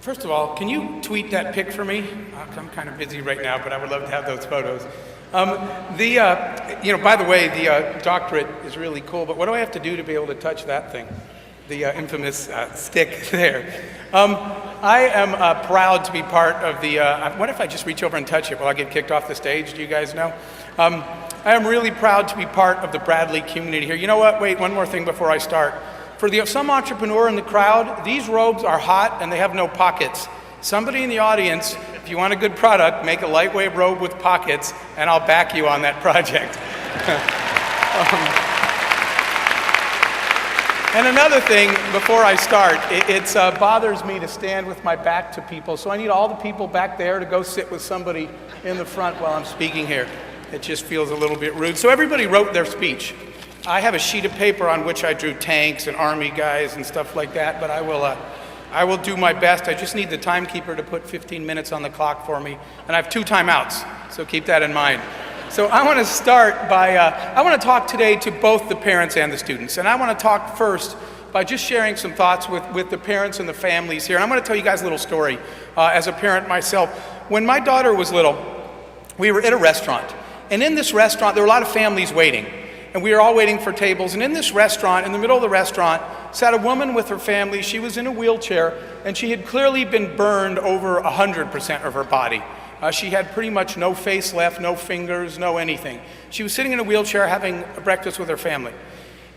First of all, can you tweet that pic for me? I'm kind of busy right now, but I would love to have those photos. By the way, the doctorate is really cool, but what do I have to do to be able to touch that thing? The infamous stick there. I am proud to be part of the, what if I just reach over and touch it? Will I get kicked off the stage? Do you guys know? I am really proud to be part of the Bradley community here. You know what? Wait, one more thing before I start. For some entrepreneur in the crowd, these robes are hot and they have no pockets. Somebody in the audience, if you want a good product, make a lightweight robe with pockets and I'll back you on that project. And another thing, before I start, it bothers me to stand with my back to people, so I need all the people back there to go sit with somebody in the front while I'm speaking here. It just feels a little bit rude. So everybody wrote their speech. I have a sheet of paper on which I drew tanks and army guys and stuff like that, but I will do my best. I just need the timekeeper to put 15 minutes on the clock for me, and I have 2 timeouts, so keep that in mind. So I want to start by, I want to talk today to both the parents and the students, and I want to talk first by just sharing some thoughts with the parents and the families here. And I'm going to tell you guys a little story as a parent myself. When my daughter was little, we were at a restaurant, and in this restaurant, there were a lot of families waiting. And we were all waiting for tables. And in this restaurant, in the middle of the restaurant, sat a woman with her family. She was in a wheelchair, and she had clearly been burned over 100% of her body. She had pretty much no face left, no fingers, no anything. She was sitting in a wheelchair having breakfast with her family.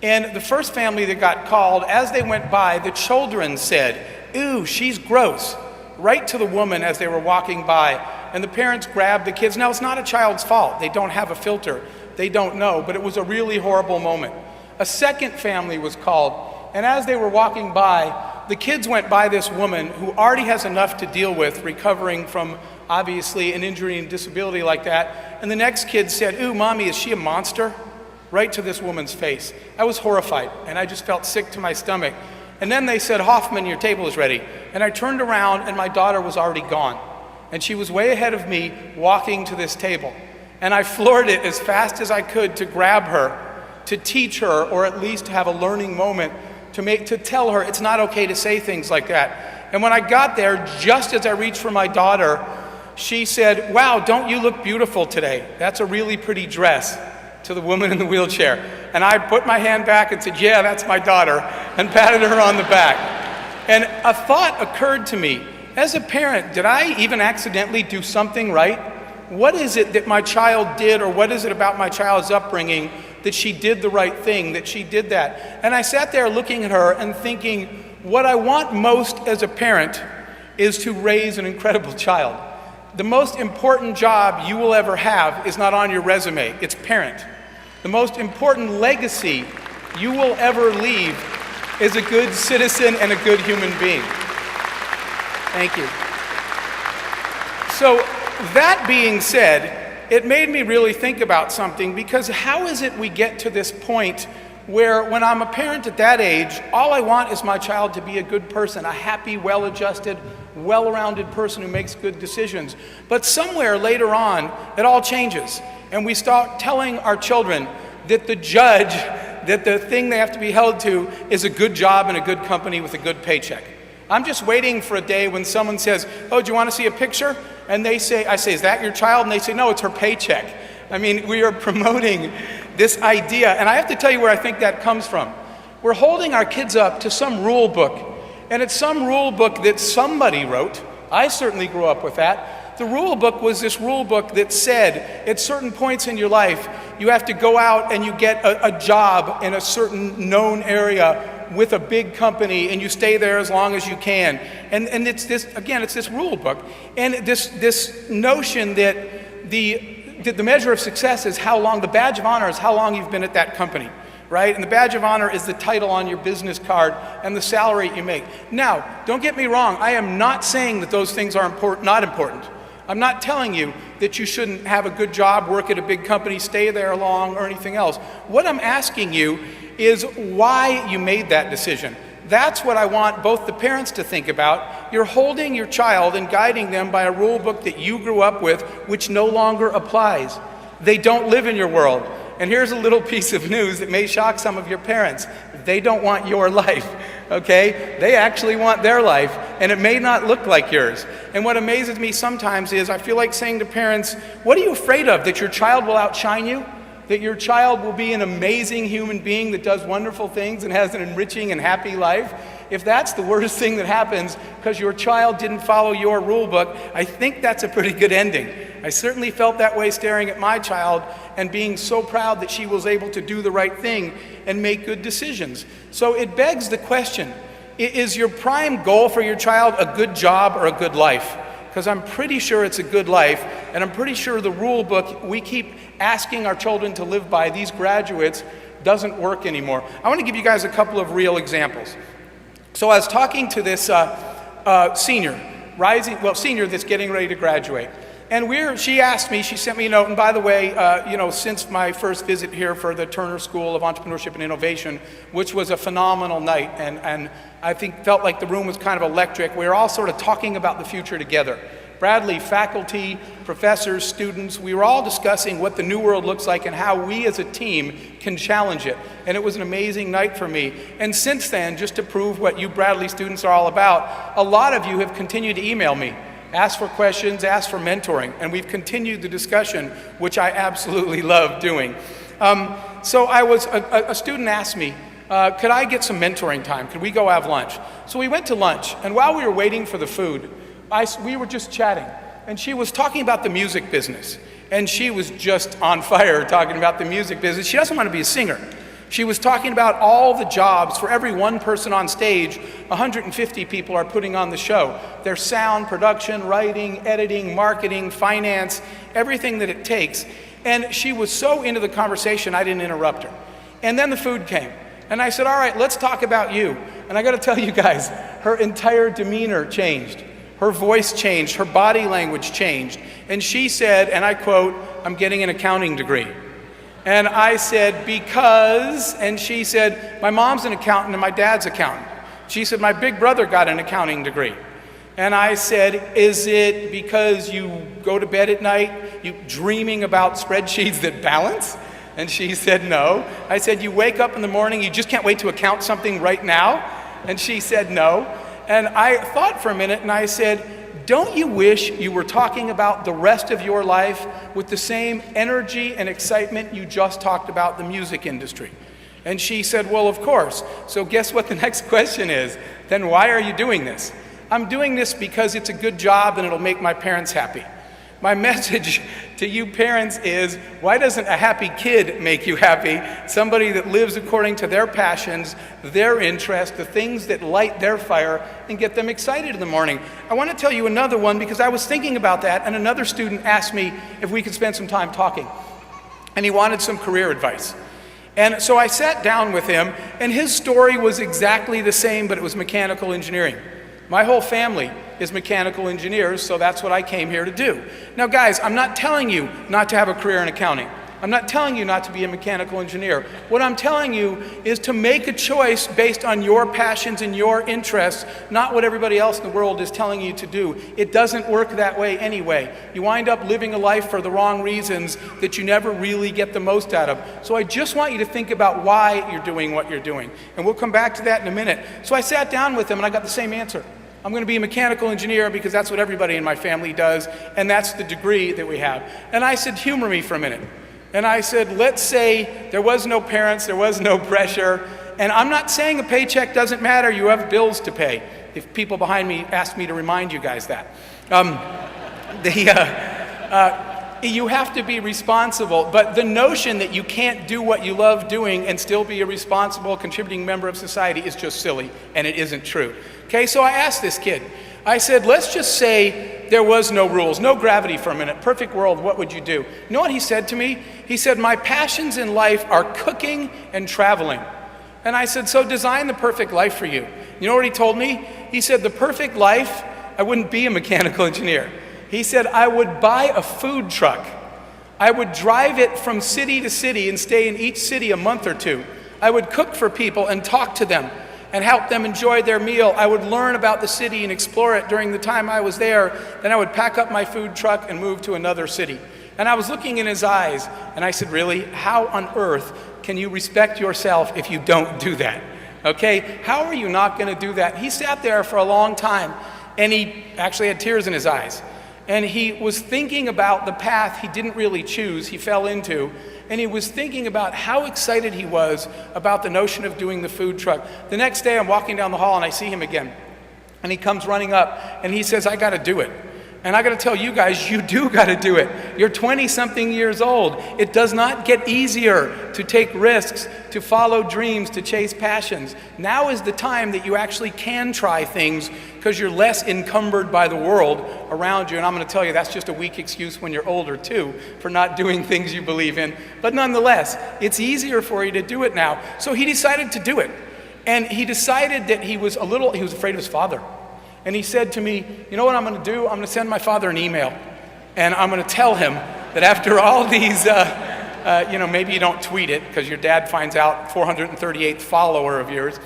And the first family that got called, as they went by, the children said, "Ooh, she's gross," right to the woman as they were walking by. And the parents grabbed the kids. Now, it's not a child's fault. They don't have a filter. They don't know, but it was a really horrible moment. A second family was called, and as they were walking by, the kids went by this woman who already has enough to deal with, recovering from obviously an injury and disability like that, and the next kid said, "Ooh, mommy, is she a monster?" right to this woman's face. I was horrified, and I just felt sick to my stomach. And then they said, "Hoffman, your table is ready." And I turned around, and my daughter was already gone. And she was way ahead of me walking to this table. And I floored it as fast as I could to grab her, to teach her, or at least to have a learning moment, to tell her it's not okay to say things like that. And when I got there, just as I reached for my daughter, she said, "Wow, don't you look beautiful today? That's a really pretty dress," to the woman in the wheelchair. And I put my hand back and said, "Yeah, that's my daughter," and patted her on the back. And a thought occurred to me. As a parent, did I even accidentally do something right? What is it that my child did, or what is it about my child's upbringing that she did the right thing, that she did that? And I sat there looking at her and thinking, what I want most as a parent is to raise an incredible child. The most important job you will ever have is not on your resume, it's parent. The most important legacy you will ever leave is a good citizen and a good human being. Thank you. So, that being said, it made me really think about something, because how is it we get to this point where when I'm a parent at that age, all I want is my child to be a good person, a happy, well-adjusted, well-rounded person who makes good decisions. But somewhere later on, it all changes, and we start telling our children that the judge, that the thing they have to be held to is a good job and a good company with a good paycheck. I'm just waiting for a day when someone says, "Oh, do you want to see a picture?" And I say, "Is that your child?" And they say, "No, it's her paycheck." I mean, we are promoting this idea, and I have to tell you where I think that comes from. We're holding our kids up to some rule book, and it's some rule book that somebody wrote. I certainly grew up with that. The rule book was this rule book that said, at certain points in your life, you have to go out and you get a job in a certain known area with a big company, and you stay there as long as you can. And it's this, again, it's this rule book. And this notion that the measure of success is how long, the badge of honor is how long you've been at that company, right? And the badge of honor is the title on your business card and the salary you make. Now, don't get me wrong, I am not saying that those things are not important. I'm not telling you that you shouldn't have a good job, work at a big company, stay there long, or anything else. What I'm asking you is why you made that decision. That's what I want both the parents to think about. You're holding your child and guiding them by a rule book that you grew up with, which no longer applies. They don't live in your world. And here's a little piece of news that may shock some of your parents. They don't want your life. okay? They actually want their life, and it may not look like yours. And what amazes me sometimes is I feel like saying to parents, what are you afraid of? That your child will outshine you? That your child will be an amazing human being that does wonderful things and has an enriching and happy life? If that's the worst thing that happens because your child didn't follow your rule book, I think that's a pretty good ending. I certainly felt that way staring at my child and being so proud that she was able to do the right thing and make good decisions. So it begs the question, is your prime goal for your child a good job or a good life? Because I'm pretty sure it's a good life, and I'm pretty sure the rule book we keep asking our children to live by, these graduates, doesn't work anymore. I want to give you guys a couple of real examples. So I was talking to this senior that's getting ready to graduate. And she asked me, she sent me a note, and by the way, since my first visit here for the Turner School of Entrepreneurship and Innovation, which was a phenomenal night, and I felt like the room was kind of electric. We were all sort of talking about the future together. Bradley, faculty, professors, students, we were all discussing what the new world looks like and how we as a team can challenge it. And it was an amazing night for me. And since then, just to prove what you Bradley students are all about, a lot of you have continued to email me, ask for questions, ask for mentoring, and we've continued the discussion, which I absolutely love doing. So a student asked me, could I get some mentoring time? Could we go have lunch? So we went to lunch, and while we were waiting for the food, we were just chatting, and she was talking about the music business, and she was just on fire talking about the music business. She doesn't want to be a singer. She was talking about all the jobs. For every one person on stage, 150 people are putting on the show. Their sound, production, writing, editing, marketing, finance, everything that it takes. And she was so into the conversation, I didn't interrupt her. And then the food came. And I said, all right, let's talk about you. And I got to tell you guys, her entire demeanor changed. Her voice changed, her body language changed. And she said, and I quote, "I'm getting an accounting degree." And I said, because, and she said, my mom's an accountant and my dad's accountant. She said, my big brother got an accounting degree. And I said, is it because you go to bed at night, you dreaming about spreadsheets that balance? And she said, no. I said, you wake up in the morning, you just can't wait to account something right now? And she said, no. And I thought for a minute and I said, don't you wish you were talking about the rest of your life with the same energy and excitement you just talked about the music industry? And she said, well, of course. So guess what the next question is? Then why are you doing this? I'm doing this because it's a good job and it'll make my parents happy. My message to you parents is, why doesn't a happy kid make you happy? Somebody that lives according to their passions, their interests, the things that light their fire and get them excited in the morning. I want to tell you another one because I was thinking about that, and another student asked me if we could spend some time talking. And he wanted some career advice. And so I sat down with him, and his story was exactly the same, but it was mechanical engineering. My whole family is mechanical engineers, so that's what I came here to do. Now guys, I'm not telling you not to have a career in accounting. I'm not telling you not to be a mechanical engineer. What I'm telling you is to make a choice based on your passions and your interests, not what everybody else in the world is telling you to do. It doesn't work that way anyway. You wind up living a life for the wrong reasons that you never really get the most out of. So I just want you to think about why you're doing what you're doing. And we'll come back to that in a minute. So I sat down with him and I got the same answer. I'm going to be a mechanical engineer because that's what everybody in my family does, and that's the degree that we have. And I said, humor me for a minute. And I said, let's say there was no parents, there was no pressure, and I'm not saying a paycheck doesn't matter, you have bills to pay. If people behind me asked me to remind you guys that. You have to be responsible, but the notion that you can't do what you love doing and still be a responsible, contributing member of society is just silly, and it isn't true. Okay, so I asked this kid, I said, let's just say there was no rules, no gravity for a minute, perfect world, what would you do? You know what he said to me? He said, my passions in life are cooking and traveling. And I said, so design the perfect life for you. You know what he told me? He said, the perfect life, I wouldn't be a mechanical engineer. He said, I would buy a food truck. I would drive it from city to city and stay in each city a month or two. I would cook for people and talk to them and help them enjoy their meal. I would learn about the city and explore it during the time I was there. Then I would pack up my food truck and move to another city. And I was looking in his eyes and I said, really, how on earth can you respect yourself if you don't do that? Okay, how are you not going to do that? He sat there for a long time, and he actually had tears in his eyes. And he was thinking about the path he didn't really choose, he fell into, and he was thinking about how excited he was about the notion of doing the food truck. The next day, I'm walking down the hall, and I see him again. And he comes running up, and he says, I got to do it. And I got to tell you guys, you do got to do it. You're 20-something years old. It does not get easier to take risks, to follow dreams, to chase passions. Now is the time that you actually can try things because you're less encumbered by the world around you. And I'm going to tell you, that's just a weak excuse when you're older, too, for not doing things you believe in. But nonetheless, it's easier for you to do it now. So he decided to do it. And he decided that he was afraid of his father. And he said to me, you know what I'm going to do? I'm going to send my father an email. And I'm going to tell him that after all these, maybe you don't tweet it because your dad finds out, 438th follower of yours.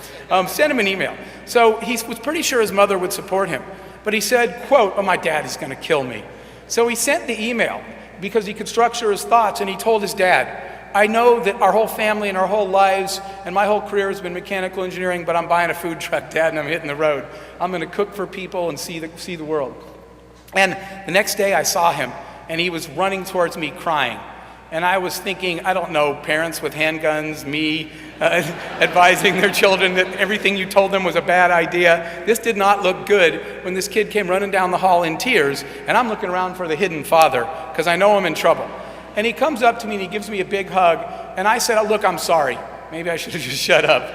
Send him an email. So he was pretty sure his mother would support him. But he said, quote, oh, my dad is going to kill me. So he sent the email because he could structure his thoughts, and he told his dad, I know that our whole family and our whole lives and my whole career has been mechanical engineering, but I'm buying a food truck, Dad, and I'm hitting the road. I'm going to cook for people and see the world. And the next day I saw him, and he was running towards me crying. And I was thinking, I don't know, parents with handguns, me advising their children that everything you told them was a bad idea. This did not look good when this kid came running down the hall in tears, and I'm looking around for the hidden father because I know I'm in trouble. And he comes up to me and he gives me a big hug. And I said, oh, look, I'm sorry. Maybe I should have just shut up.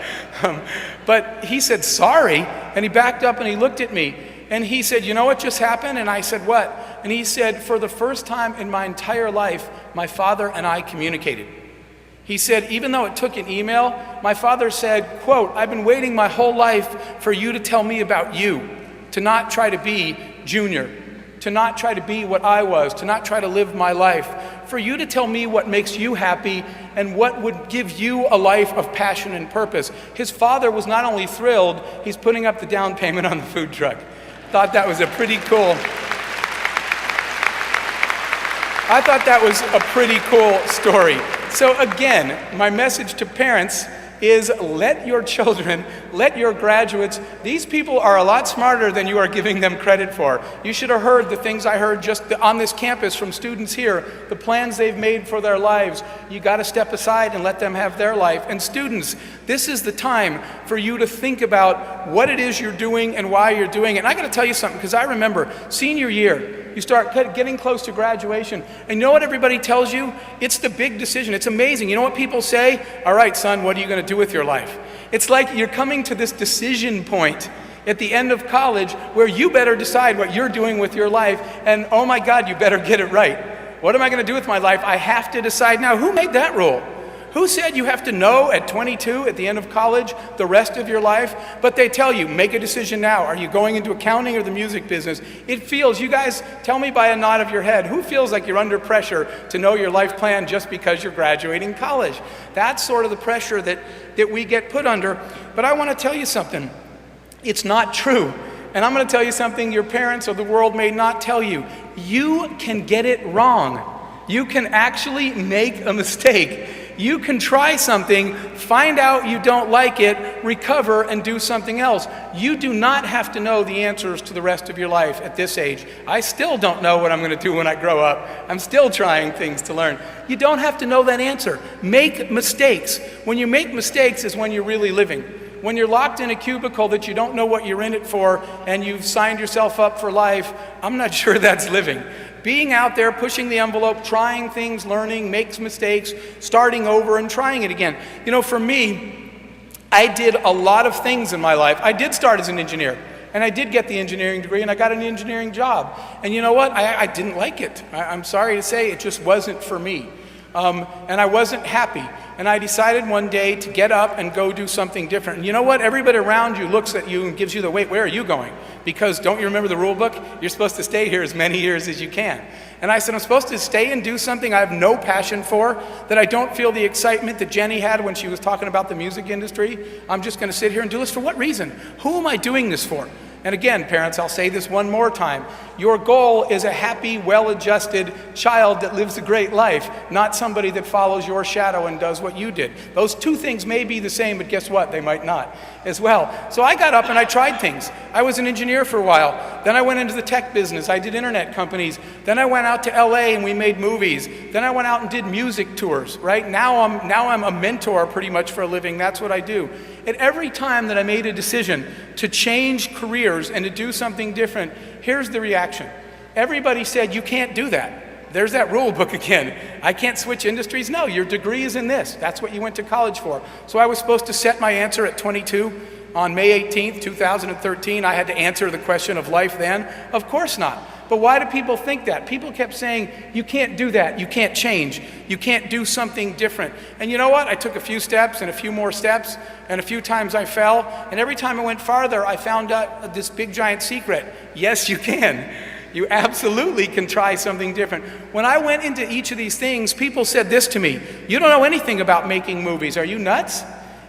But he said, sorry? And he backed up and he looked at me. And he said, you know what just happened? And I said, what? And he said, for the first time in my entire life, my father and I communicated. He said, even though it took an email, my father said, quote, I've been waiting my whole life for you to tell me about you, to not try to be Junior, to not try to be what I was, to not try to live my life, for you to tell me what makes you happy and what would give you a life of passion and purpose. His father was not only thrilled, he's putting up the down payment on the food truck. Thought that was a pretty cool story. So again, my message to parents is let your children, let your graduates, these people are a lot smarter than you are giving them credit for. You should have heard the things I heard just on this campus from students here, the plans they've made for their lives. You got to step aside and let them have their life. And students, this is the time for you to think about what it is you're doing and why you're doing it. And I got to tell you something, because I remember senior year, you start getting close to graduation. And you know what everybody tells you? It's the big decision. It's amazing. You know what people say? All right, son, what are you going to do with your life? It's like you're coming to this decision point at the end of college where you better decide what you're doing with your life. And oh my God, you better get it right. What am I going to do with my life? I have to decide now. Who made that rule? Who said you have to know at 22, at the end of college, the rest of your life? But they tell you, make a decision now. Are you going into accounting or the music business? It feels, you guys tell me by a nod of your head, who feels like you're under pressure to know your life plan just because you're graduating college? That's sort of the pressure that we get put under. But I want to tell you something. It's not true. And I'm going to tell you something your parents or the world may not tell you. You can get it wrong. You can actually make a mistake. You can try something, find out you don't like it, recover, and do something else. You do not have to know the answers to the rest of your life at this age. I still don't know what I'm going to do when I grow up. I'm still trying things to learn. You don't have to know that answer. Make mistakes. When you make mistakes is when you're really living. When you're locked in a cubicle that you don't know what you're in it for and you've signed yourself up for life, I'm not sure that's living. Being out there, pushing the envelope, trying things, learning, makes mistakes, starting over and trying it again. You know, for me, I did a lot of things in my life. I did start as an engineer, and I did get the engineering degree, and I got an engineering job. And you know what? I didn't like it. I'm sorry to say, it just wasn't for me. And I wasn't happy. And I decided one day to get up and go do something different. And you know what? Everybody around you looks at you and gives you the, wait, where are you going? Because don't you remember the rule book? You're supposed to stay here as many years as you can. And I said, I'm supposed to stay and do something I have no passion for, that I don't feel the excitement that Jenny had when she was talking about the music industry. I'm just going to sit here and do this. For what reason? Who am I doing this for? And again, parents, I'll say this one more time. Your goal is a happy, well-adjusted child that lives a great life, not somebody that follows your shadow and does what you did. Those two things may be the same, but guess what? They might not as well. So I got up and I tried things. I was an engineer for a while. Then I went into the tech business. I did internet companies. Then I went out to LA and we made movies. Then I went out and did music tours, right? Now I'm a mentor pretty much for a living. That's what I do. And every time that I made a decision to change careers and to do something different, here's the reaction. Everybody said, you can't do that. There's that rule book again. I can't switch industries. No, your degree is in this. That's what you went to college for. So I was supposed to set my answer at 22. On May 18th, 2013, I had to answer the question of life then. Of course not. But why do people think that? People kept saying, you can't do that, you can't change, you can't do something different. And you know what? I took a few steps and a few more steps, and a few times I fell, and every time I went farther, I found out this big giant secret. Yes, you can. You absolutely can try something different. When I went into each of these things, people said this to me, you don't know anything about making movies, are you nuts?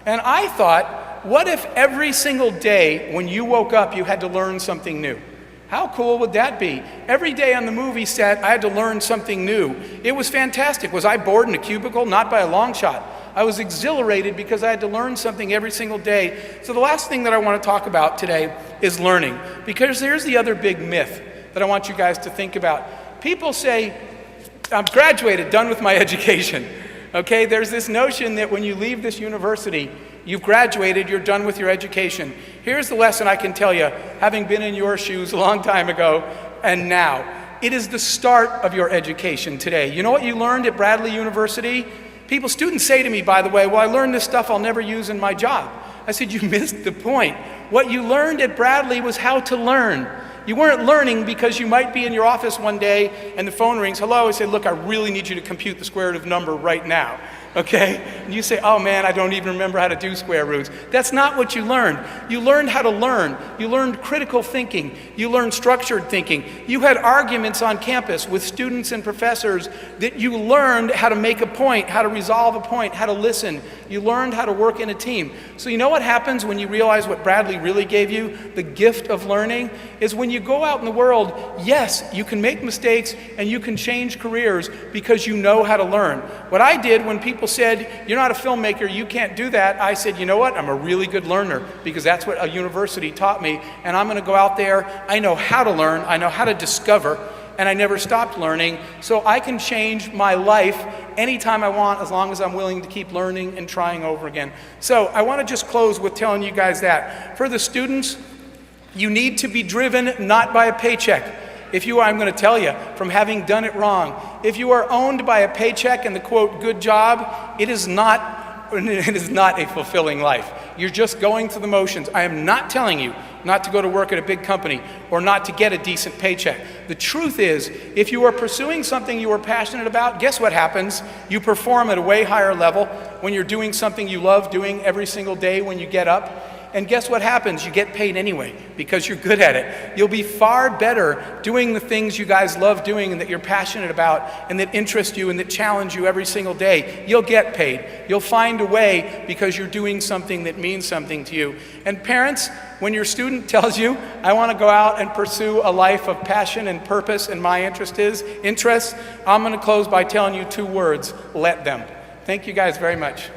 And I thought, what if every single day when you woke up, you had to learn something new? How cool would that be? Every day on the movie set, I had to learn something new. It was fantastic. Was I bored in a cubicle? Not by a long shot. I was exhilarated because I had to learn something every single day. So the last thing that I want to talk about today is learning. Because here's the other big myth that I want you guys to think about. People say, I'm graduated, done with my education. Okay, there's this notion that when you leave this university, you've graduated, you're done with your education. Here's the lesson I can tell you, having been in your shoes a long time ago and now. It is the start of your education today. You know what you learned at Bradley University? Students say to me, by the way, well, I learned this stuff I'll never use in my job. I said, you missed the point. What you learned at Bradley was how to learn. You weren't learning because you might be in your office one day and the phone rings, hello, I say, look, I really need you to compute the square root of number right now. Okay? And you say, oh man, I don't even remember how to do square roots. That's not what you learned. You learned how to learn. You learned critical thinking. You learned structured thinking. You had arguments on campus with students and professors that you learned how to make a point, how to resolve a point, how to listen. You learned how to work in a team. So you know what happens when you realize what Bradley really gave you? The gift of learning is when you go out in the world, yes, you can make mistakes and you can change careers because you know how to learn. What I did when people said, you're not a filmmaker, you can't do that, I said, you know what, I'm a really good learner because that's what a university taught me, and I'm going to go out there, I know how to learn, I know how to discover, and I never stopped learning, so I can change my life anytime I want as long as I'm willing to keep learning and trying over again. So I want to just close with telling you guys that. For the students, you need to be driven not by a paycheck. If you are, I'm going to tell you, from having done it wrong, if you are owned by a paycheck and the quote, good job, it is not a fulfilling life. You're just going through the motions. I am not telling you not to go to work at a big company or not to get a decent paycheck. The truth is, if you are pursuing something you are passionate about, guess what happens? You perform at a way higher level when you're doing something you love doing every single day when you get up. And guess what happens? You get paid anyway because you're good at it. You'll be far better doing the things you guys love doing and that you're passionate about and that interest you and that challenge you every single day. You'll get paid. You'll find a way because you're doing something that means something to you. And parents, when your student tells you, I want to go out and pursue a life of passion and purpose and my interests, I'm going to close by telling you two words, let them. Thank you guys very much.